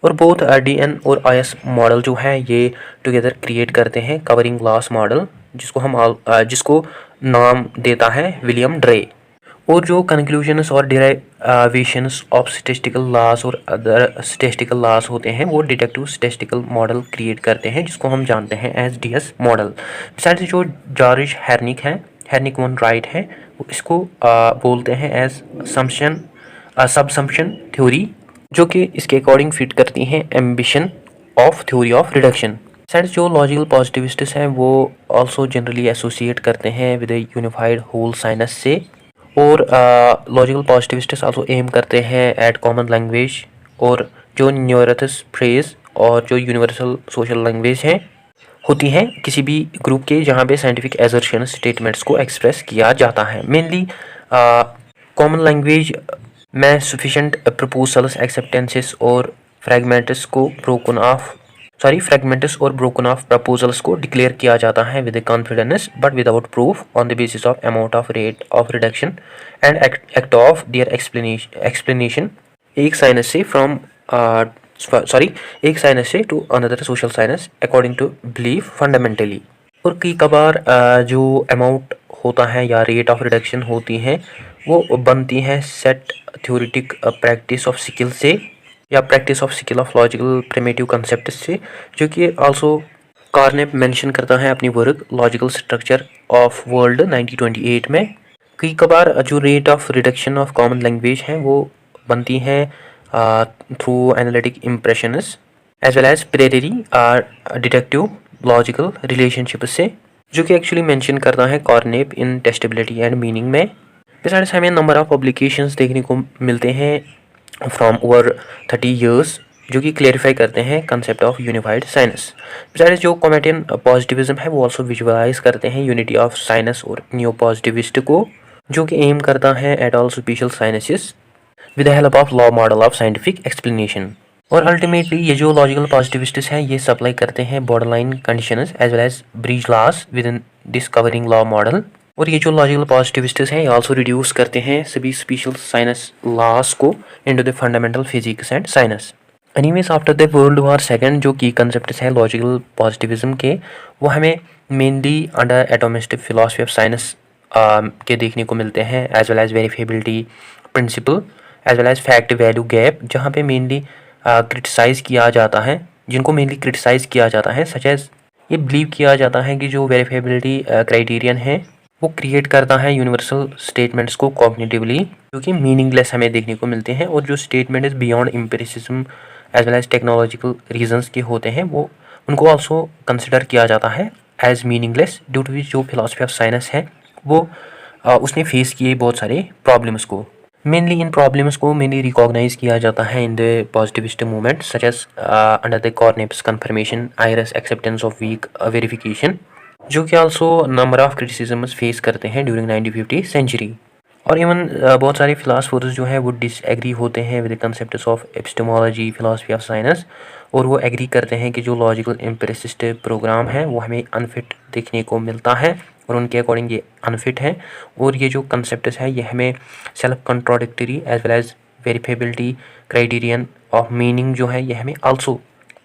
और बोथ डीएन और आईएस मॉडल जो है ये टुगेदर क्रिएट करते हैं कवरिंग लॉस मॉडल, जिसको नाम देता है विलियम ड्रे। और जो कंक्लूजन्स और डिराइवेशंस ऑफ स्टैटिस्टिकल लॉस और अदर स्टैटिस्टिकल लॉस होते हैं वो डिडक्टिव स्टैटिस्टिकल मॉडल क्रिएट करते हैं, जिसको हम जानते हैं एज डीएस मॉडल। बिसाइड्स जो जॉर्ज हेर्निक है, हेर्निक वन राइट है, वो इसको बोलते हैं एज सबसम्पशन थ्योरी, जो कि इसके अकॉर्डिंग फिट करती हैं ambition of theory of reduction. Science जो लॉजिकल पॉजिटिविस्ट्स हैं वो आल्सो जनरली एसोसिएट करते हैं with a unified whole science से, और लॉजिकल पॉजिटिविस्ट्स आल्सो एम करते हैं एट कॉमन लैंग्वेज और जो न्यूरेथस फ्रेज और जो यूनिवर्सल सोशल लैंग्वेज हैं होती हैं किसी भी ग्रुप के, जहाँ पे साइंटिफिक एजर्शन स्टेटमेंट्स को एक्सप्रेस किया जाता है। मेनली कॉमन लैंग्वेज में सफिशेंट प्रपोजल्स एक्सेप्टेंसेस और फ्रेगमेंट्स और ब्रोकन ऑफ प्रपोजल्स को डिक्लेयर किया जाता है with confidence but without proof on the basis of amount of rate of reduction and act of their explanation एक साइनस से to another social science according to belief fundamentally. और कई कबार जो अमाउंट होता है या रेट ऑफ रिडक्शन होती है वो बनती है set theoretic practice of skill से या practice of skill of logical primitive concept से, जो कि आल्सो कार्नेप मेंशन करता है अपनी work logical structure of world 1928 में। कई कबार जो rate of reduction of common language हैं वो बनती हैं through analytic impressions as well as priori deductive logical relationship से, जो कि एक्चुअली मेंशन करता है Carnap in testability and meaning में। बिसाइड्स हमें नंबर ऑफ पब्लिकेशंस देखने को मिलते हैं फ्रॉम ओवर 30 ईयर्स, जो कि क्लेरिफाई करते हैं concept of unified science. Besides जो कॉमेडियन पॉजिटिविज्म है वो ऑल्सो विजुअलाइज करते हैं यूनिटी ऑफ साइनस और न्यू पॉजिटिविस्ट को, जो कि एम करता है at all special sciences with the help of law model of scientific explanation. और अल्टीमेटली ये जो लॉजिकल पॉजिटिविस्ट्स हैं ये सप्लाई करते हैं borderline conditions as well as bridge laws within discovering law model. और ये जो लॉजिकल पॉजिटिविस्ट्स हैं ये आल्सो रिड्यूस करते हैं सभी स्पेशल साइनस लॉस को into the fundamental physics and science. Anyways after the world war second जो की कंसेप्ट्स हैं लॉजिकल पॉजिटिविज्म के वो हमें mainly under atomistic philosophy of science के देखने को मिलते हैं as well as verifiability principle as well as fact value gap, जहाँ पे मेनली क्रिटिसाइज़ किया जाता है, जिनको मेनली क्रिटिसाइज़ किया जाता है सच एज ये बिलीव किया जाता है कि जो वेरीफेबिलिटी क्राइटेरियन है वो क्रिएट करता है यूनिवर्सल स्टेटमेंट्स को कॉग्निटिवली, जो कि मीनिंगलेस हमें देखने को मिलते हैं, और जो statement is beyond empiricism as well as technological reasons के होते हैं वो उनको आल्सो कंसिडर किया जाता है एज मीनिंगलेस, ड्यू टू विच जो फिलॉसफी ऑफ साइंस है वो उसने फेस किए बहुत सारे प्रॉब्लम्स को। मेनली इन प्रॉब्लम्स को मेनली रिकॉग्नाइज किया जाता है in the positivist movement such as under the Carnap's confirmation Ayer's acceptance of weak verification, जो कि also number of criticisms face करते हैं ड्यूरिंग 1950 सेंचुरी। और इवन बहुत सारे फिलासफर्स जो हैं वो डिसएग्री होते हैं with the concepts of epistemology philosophy of science, और वो एग्री करते हैं कि जो लॉजिकल एम्पिरिसिस्ट प्रोग्राम है वो हमें अनफिट देखने को मिलता है, और उनके अकॉर्डिंग ये अनफिट है, और ये जो कंसेप्ट्स है ये हमें self contradictory as well as verifiability criterion of meaning जो है ये हमें आल्सो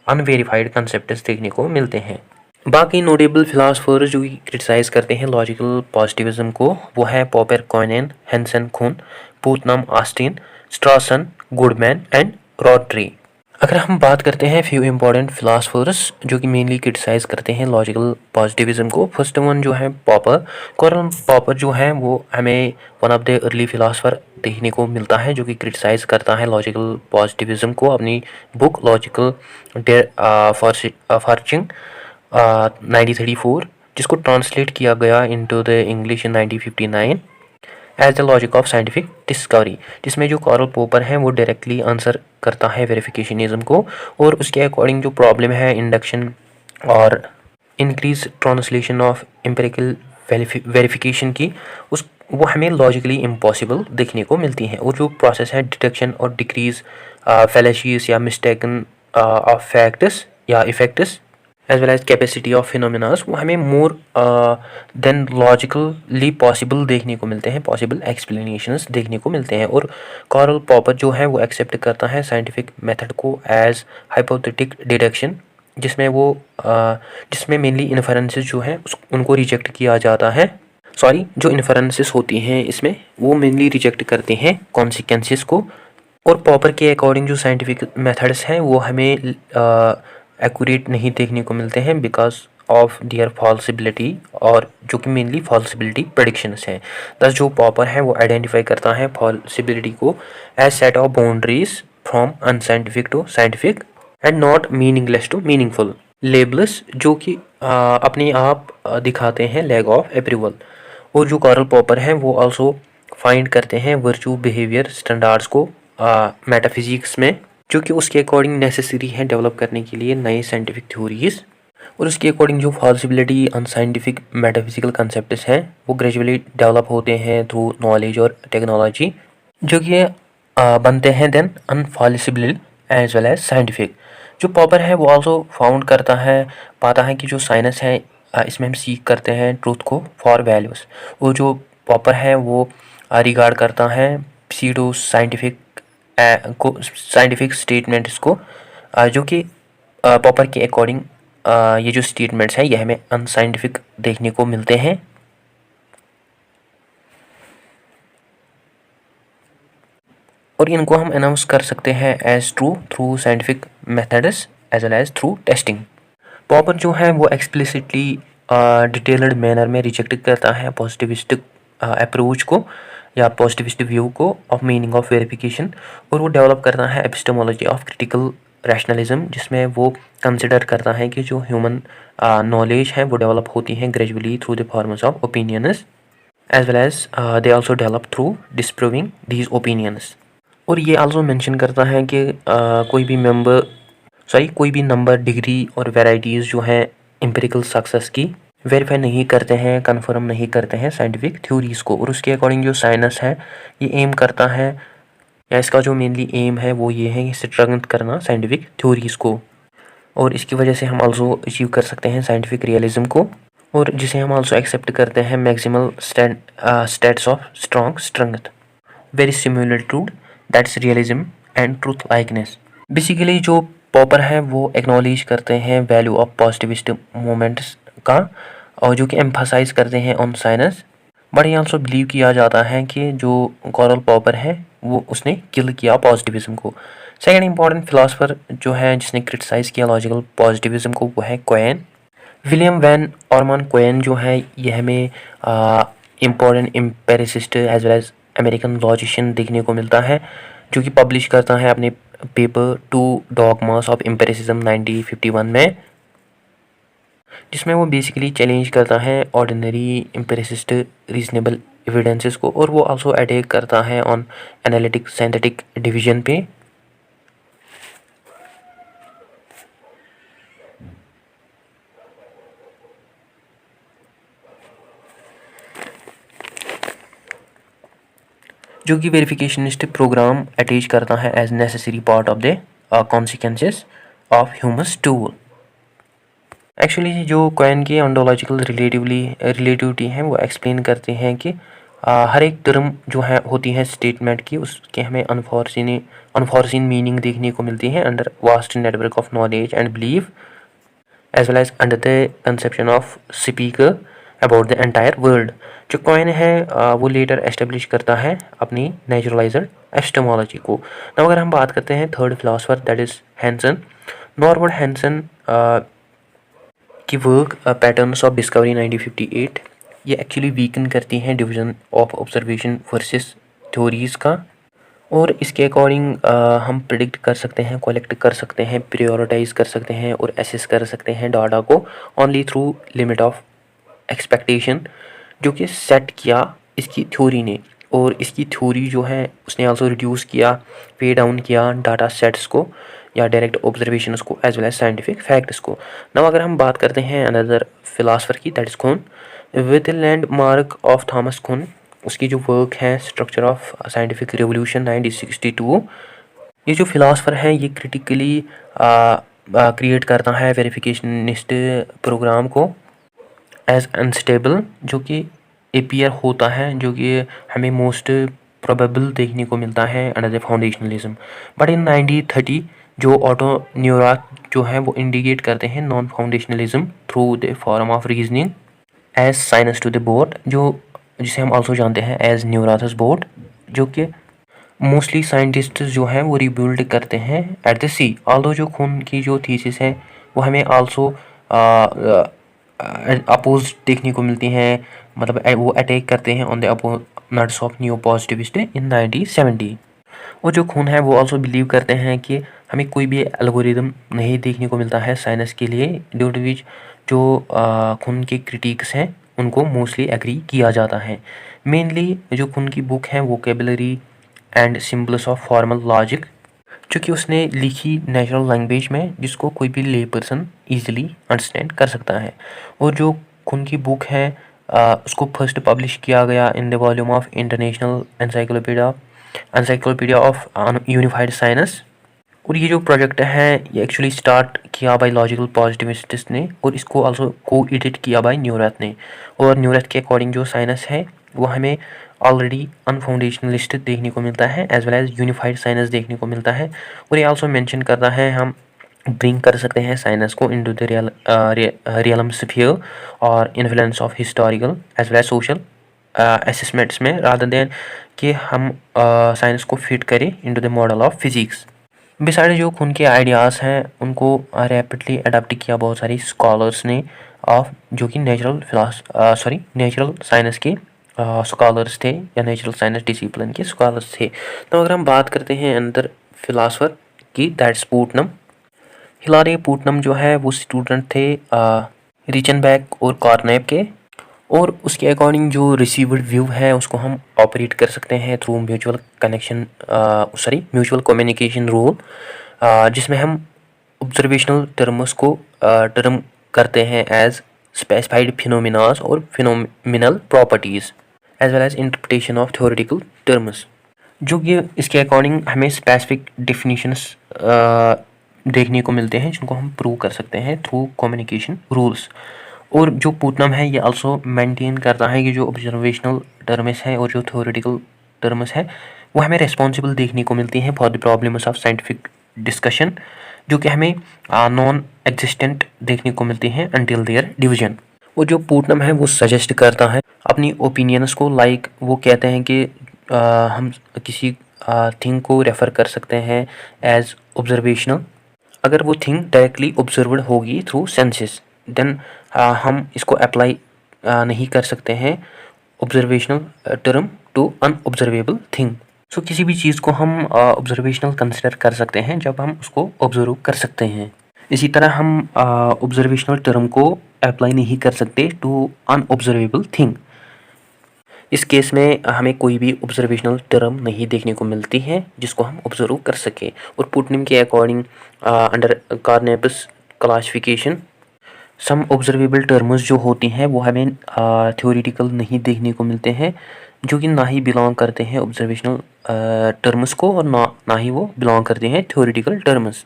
अनवेरीफाइड कंसेप्ट्स देखने को मिलते हैं। बाकी नोटेबल फिलासफर्स जो क्रिटिसाइज़ करते हैं लॉजिकल पॉजिटिविज्म को वो है Popper, Quine, Hanson Kuhn, Putnam, Austin, Strawson, Goodman and Rorty. अगर हम बात करते हैं फ्यू इंपॉर्टेंट फिलासफर्स जो कि मेनली क्रिटिसाइज़ करते हैं लॉजिकल पॉजिटिविज्म को, फर्स्ट वन जो है पॉपर। कॉरल पॉपर जो है वो हमें one of the early philosopher देखने को मिलता है जो कि क्रिटिसाइज़ करता है लॉजिकल पॉजिटिविज्म को अपनी बुक लॉजिकल फॉर्चिंग 1934, जिसको ट्रांसलेट किया गया into the English in 1959 as the logic of scientific discovery, जिसमें जो कॉरल पॉपर है वो डायरेक्टली आंसर करता है वेरिफिकेशनिज्म को और उसके अकॉर्डिंग जो प्रॉब्लम है इंडक्शन और increase translation of empirical verification की, उस वो हमें लॉजिकली इम्पॉसिबल देखने को मिलती हैं। और जो प्रोसेस है डिटेक्शन और डिक्रीज फैलेसीज या मिस्टेकन ऑफ फैक्ट्स या effects as well as capacity of phenomenas, वो हमें मोर देन लॉजिकली पॉसिबल देखने को मिलते हैं, पॉसिबल एक्सप्लेनेशंस देखने को मिलते हैं। और कॉरल पॉपर जो है वो एक्सेप्ट करता है साइंटिफिक मेथड को एज हाइपोथेटिक डिडक्शन, जिसमें वो जिसमें मेनली इन्फरेंसेस जो हैं उनको रिजेक्ट किया जाता है। जो इन्फरेंसेस होती हैं इसमें वो मेनली रिजेक्ट करते हैं कॉन्सिक्वेंसेस को। और पॉपर के अकॉर्डिंग जो साइंटिफिक मेथड्स हैं वो हमें एक्यूरेट नहीं देखने को मिलते हैं बिकॉज ऑफ दियर फॉल्सिबिलिटी, और जो कि मेनली फॉल्सिबिलिटी प्रेडिक्शंस हैं। दस जो पॉपर है वो आइडेंटिफाई करता है फॉल्सिबिलिटी को as set of boundaries from unscientific to scientific and not meaningless to meaningful labels, जो कि अपने आप दिखाते हैं लैग ऑफ अप्रूवल। और जो कॉरल पॉपर हैं वो आल्सो फाइंड करते हैं वर्चू बिहेवियर स्टैंडर्ड्स को मेटाफिजिक्स में, जो कि उसके अकॉर्डिंग नेसेसरी है डेवलप करने के लिए नए साइंटिफिक थ्योरीज। और उसके अकॉर्डिंग जो फॉल्सिबिलिटी अनसाइंटिफिक मेटाफिजिकल कंसेप्ट्स हैं वो ग्रेजुअली डेवलप होते हैं थ्रू नॉलेज और टेक्नोलॉजी, जो कि बनते हैं then unfalsifiable as well as scientific. जो पॉपर है वो आल्सो फाउंड करता है, पाता है कि जो साइंस है इसमें हम सीख करते हैं ट्रूथ को फॉर वैल्यूज़। और जो पॉपर है वो रिगार्ड करता है सीडो साइंटिफिक साइंटिफिक स्टेटमेंट्स को, जो कि पॉपर के अकॉर्डिंग ये जो स्टेटमेंट्स हैं ये हमें अनसाइंटिफिक देखने को मिलते हैं। और इनको हम अनाउंस कर सकते हैं as true through scientific methods as well as through testing. Popper जो है वो एक्सप्लिसिटली डिटेल्ड मैनर में रिजेक्ट करता है पॉजिटिविस्टिक अप्रोच को या पॉजिटिविस्ट व्यू को ऑफ मीनिंग ऑफ वेरिफिकेशन, और वो डेवलप करता है एपिस्टेमोलॉजी ऑफ क्रिटिकल रैशनलिज्म, जिसमें वो कंसिडर करता है कि जो ह्यूमन नॉलेज है वो डेवलप होती हैं gradually through the forms of opinions as well as they also develop through disproving these opinions. और ये आल्सो मेंशन करता है कि कोई भी नंबर, डिग्री और वैराइटीज़ जो हैं एम्पिरिकल सक्सेस की वेरीफाई नहीं करते हैं, कन्फर्म नहीं करते हैं साइंटिफिक थ्योरीज़ को। और उसके अकॉर्डिंग जो साइंस है ये एम करता है, या इसका जो मेनली एम है वो ये है स्ट्रेंथ करना साइंटिफिक थ्योरीज़ को, और इसकी वजह से हम आल्सो अचीव कर सकते हैं साइंटिफिक रियलिज्म को, और जिसे हम आल्सो एक्सेप्ट करते हैं maximal states of strength very similar to that's realism and truth likeness. Basically जो पॉपर है वो एक्नॉलेज करते हैं वैल्यू ऑफ पॉजिटिविस्ट मोमेंट्स का, और जो कि एम्फसाइज करते हैं ऑन साइंस। बट ये आल्सो बिलीव किया जाता है कि जो कॉरल पॉपर है वो उसने किल किया पॉजिटिविज्म को। सेकंड इंपॉर्टेंट फिलासफर जो है जिसने क्रिटिसाइज़ किया लॉजिकल पॉजिटिविज्म को वो है Quine. William Van Orman Quine जो है ये हमें important empiricist as well as American logician देखने को मिलता है, जो कि पब्लिश करता है अपने paper two dogmas of empiricism 1951 में, जिसमें वो बेसिकली चैलेंज करता है ऑर्डिनरी एम्पेरिसिस्ट रीजनेबल एविडेंसेस को, और वो आल्सो अटैक करता है ऑन एनालिटिक सिंथेटिक डिवीजन पे। जो कि वेरिफिकेशनिस्ट प्रोग्राम अटैच करता है as necessary part of the consequences of Hume's tool. Actually जो क्वेन की ओंटोलॉजिकल रिलेटिविटी है वो एक्सप्लेन करते हैं कि हर एक टर्म जो है होती है स्टेटमेंट की उसके हमें अनफॉर्सीन मीनिंग देखने को मिलती है under vast network of knowledge and belief. As well as under the conception of speaker about the entire world. जो कॉइन है वो लेटर एस्टेब्लिश करता है अपनी नेचुरलाइज्ड एपिस्टेमोलॉजी को। अब अगर हम बात करते हैं third philosopher that is Hanson, Norman Hanson की वर्क पैटर्न्स ऑफ डिस्कवरी 1958 ये एक्चुअली वीकन करती हैं division of observation versus theories का। और इसके अकॉर्डिंग हम प्रिडिक्ट कर सकते हैं, कलेक्ट कर सकते हैं, प्रायोरिटाइज कर सकते हैं और एसेस कर सकते हैं डाटा को only through limit of expectation जो कि सेट किया इसकी थ्योरी ने। और इसकी थ्योरी जो है उसने आल्सो रिड्यूस किया, पे डाउन किया डाटा सेट्स को या डायरेक्ट ऑब्जर्वेशंस को as well as scientific facts को। नाउ अगर हम बात करते हैं अनदर फिलासफर की that is Kuhn, with landmark of Thomas Kuhn, उसकी जो वर्क है स्ट्रक्चर ऑफ साइंटिफिक रिवोल्यूशन 1962, ये जो फिलासफर है ये क्रिटिकली क्रिएट करता है वेरिफिकेशनिस्ट प्रोग्राम को एज अनस्टेबल, जो कि अपीयर होता है, जो कि हमें मोस्ट प्रोबेबल देखने को मिलता है अंडर द फाउंडेशनलिज्म। बट इन 1930 जो ऑटो न्यूराथ जो है वो इंडिकेट करते हैं non foundationalism through the form of reasoning as science to the board, जो जिसे हम ऑल्सो जानते हैं एज न्यूराथस बोर्ड, जो कि मोस्टली साइंटिस्ट जो हैं वो रिबिल्ड करते हैं एट द सी। ऑल्दो जो खून की जो थीसिस है वो हमें आल्सो अपोज देखने को मिलती हैं, मतलब वो अटैक करते हैं on the opponents of new positivist in 1970। और जो खून है वो आल्सो बिलीव करते हैं कि हमें कोई भी एल्गोरिदम नहीं देखने को मिलता है साइंस के लिए, ड्यू टू विच जो खून के क्रिटिक्स हैं उनको मोस्टली एग्री किया जाता है। मेनली जो खून की बुक है vocabulary and symbols of formal logic, जो कि उसने लिखी नेचुरल लैंग्वेज में जिसको कोई भी ले पर्सन ईजिली अंडरस्टैंड कर सकता है। और जो खून की बुक है उसको फर्स्ट पब्लिश किया गया in the volume of international encyclopedia of unified science. और ये जो प्रोजेक्ट है ये एक्चुअली स्टार्ट किया बाय लॉजिकल पॉजिटिविस्ट ने और इसको आल्सो को एडिट किया बाय न्यूरैथ ने। और न्यूरैथ के अकॉर्डिंग जो साइंस है वो हमें ऑलरेडी अनफाउंडेशनलिस्ट देखने को मिलता है as well as unified science देखने को मिलता है। और ये आल्सो मेंशन करता है हम ब्रिंग कर सकते हैं साइंस को इनटू द रियलम स्फीयर और influence of historical as well as social assessments में, रादर देन कि हम साइंस को फिट करें into the model of physics. Beside जो खून के आइडियाज़ हैं उनको रैपिडली अडाप्ट किया बहुत सारी स्कॉलर्स ने ऑफ जो कि नेचुरल साइंस के स्कॉलर्स थे या नेचुरल साइंस डिसिप्लिन के स्कॉलर्स थे। तो अगर हम बात करते हैं अंदर फिलासफर की दैट्स पुटनम, हिलारी पुटनम जो है वो स्टूडेंट थे रिचनबैक और कॉर्नेप के। और उसके अकॉर्डिंग जो रिसीव्ड व्यू है उसको हम ऑपरेट कर सकते हैं थ्रू म्यूचुअल कम्युनिकेशन रूल, जिसमें हम ऑब्जर्वेशनल टर्म्स को टर्म करते हैं एज स्पेसिफाइड फिनोमिनास और phenomenal properties as well as interpretation of theoretical terms, जो कि इसके अकॉर्डिंग हमें स्पेसिफिक डिफिनीशंस देखने को मिलते हैं जिनको हम प्रूव कर सकते हैं थ्रू कम्युनिकेशन रूल्स। और जो पुटनम है ये आल्सो मेंटेन करता है कि जो ऑब्जर्वेशनल टर्म्स है और जो थ्योरेटिकल टर्म्स है वो हमें रिस्पॉन्सिबल देखने को मिलती हैं for the problems of scientific discussion, जो कि हमें नॉन एग्जिस्टेंट देखने को मिलती हैं अंटिल देयर डिवीजन। और जो पुटनम है वो सजेस्ट करता है अपनी ओपिनियंस को, लाइक वो कहते हैं कि हम किसी थिंग को रेफ़र कर सकते हैं एज ऑब्जर्वेशनल अगर वो थिंग डायरेक्टली ऑब्जर्वड होगी थ्रू सेंसेस, देन हम इसको अप्लाई नहीं कर सकते हैं observational term to unobservable thing. सो किसी भी चीज़ को हम ऑब्जर्वेशनल कंसिडर कर सकते हैं जब हम उसको ऑब्जर्व कर सकते हैं। इसी तरह हम ऑब्जर्वेशनल टर्म को अप्लाई नहीं कर सकते टू अनऑब्जर्वेबल थिंग। इस केस में हमें कोई भी ऑब्जर्वेशनल टर्म नहीं देखने को मिलती है जिसको हम ऑब्जर्व कर सकें। और पुटनम के अकॉर्डिंग अंडर कार्नेपस क्लासिफिकेशन सम ऑब्जर्वेबल टर्म्स जो होती हैं वो हमें थ्योरेटिकल नहीं देखने को मिलते हैं, जो कि ना ही बिलोंग करते हैं ऑब्जर्वेशनल टर्म्स को और ना ही वो बिलोंग करते हैं theoretical terms.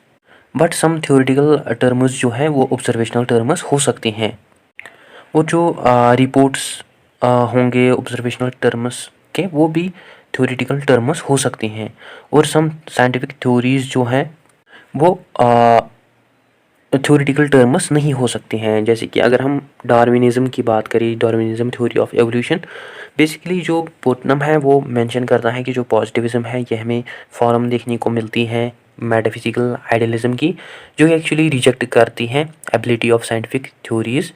But some theoretical terms जो हैं वो ऑब्जर्वेशनल टर्म्स हो सकते हैं। और जो रिपोर्ट्स होंगे ऑब्जर्वेशनल टर्म्स के वो भी थ्योरेटिकल टर्म्स हो सकती हैं। और सम साइंटिफिक थ्योरीज जो हैं वो थ्योरेटिकल टर्म्स नहीं हो सकते हैं। जैसे कि अगर हम डार्विनिज़म की बात करें, डार्विनिज़म थ्योरी ऑफ एवोल्यूशन, बेसिकली जो पुटनम है वो मेंशन करता है कि जो पॉजिटिविज़म है ये हमें फॉर्म देखने को मिलती है मेटाफिजिकल आइडियलिज्म की, जो एक्चुअली रिजेक्ट करती हैं एबिलिटी ऑफ साइंटिफिक थ्योरीज,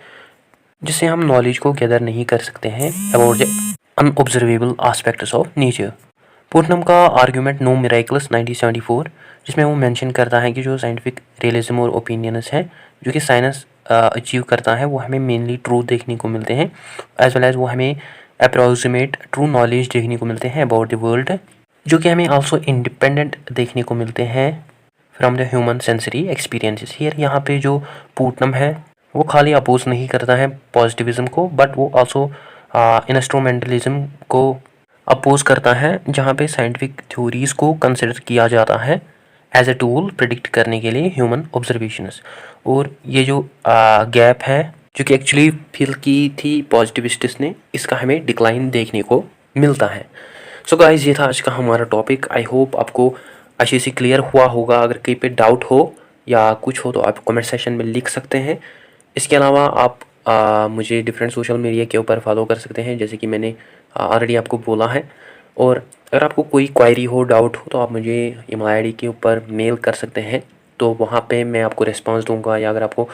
जिससे हम नॉलेज को गैदर नहीं कर सकते हैं about the unobservable aspects of nature. Putnam का आर्ग्यूमेंट नो मिराकल्स 1974, जिसमें वो मेंशन करता है कि जो साइंटिफिक रियलिज्म और ओपिनियंस हैं जो कि साइंस अचीव करता है वो हमें मेनली ट्रूथ देखने को मिलते हैं, एज वेल एज वो हमें अप्रॉक्सीमेट ट्रू नॉलेज देखने को मिलते हैं अबाउट द वर्ल्ड, जो कि हमें आल्सो इंडिपेंडेंट देखने को मिलते हैं from the human sensory experiences. Here यहाँ पे जो पुटनम है वो खाली अपोज नहीं करता है पॉजिटिविज्म को, बट वो आल्सो इंस्ट्रूमेंटलिज्म को अपोज करता है, जहाँ पे साइंटिफिक थ्योरीज़ को कंसिडर किया जाता है एज ए टूल प्रिडिक्ट करने के लिए ह्यूमन ऑब्जर्वेशंस। और ये जो गैप है जो कि एक्चुअली फिल की थी पॉजिटिविस्ट्स ने, इसका हमें डिक्लाइन देखने को मिलता है। सो गाइस, ये था आज का हमारा टॉपिक। आई होप आपको अच्छे से क्लियर हुआ होगा। अगर कहीं पे डाउट हो या कुछ हो तो आप कमेंट सेक्शन में लिख सकते हैं। इसके अलावा आप मुझे डिफरेंट सोशल मीडिया के ऊपर फॉलो कर सकते हैं, जैसे कि मैंने ऑलरेडी आपको बोला है। और अगर आपको कोई क्वायरी हो, डाउट हो, तो आप मुझे ईमेल आईडी के ऊपर मेल कर सकते हैं, तो वहाँ पे मैं आपको रिस्पांस दूंगा। या अगर आपको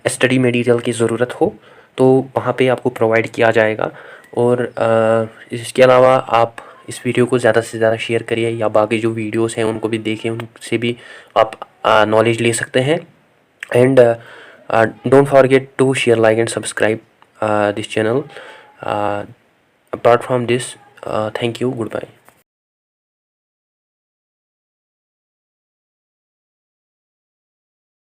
स्टडी मटेरियल की ज़रूरत हो तो वहाँ पे आपको प्रोवाइड किया जाएगा। और इसके अलावा आप इस वीडियो को ज़्यादा से ज़्यादा शेयर करिए, या बाकी जो वीडियोस हैं उनको भी देखें, उनसे भी आप नॉलेज ले सकते हैं। And don't forget to share, like and subscribe this channel. Apart from this, thank you, good bye.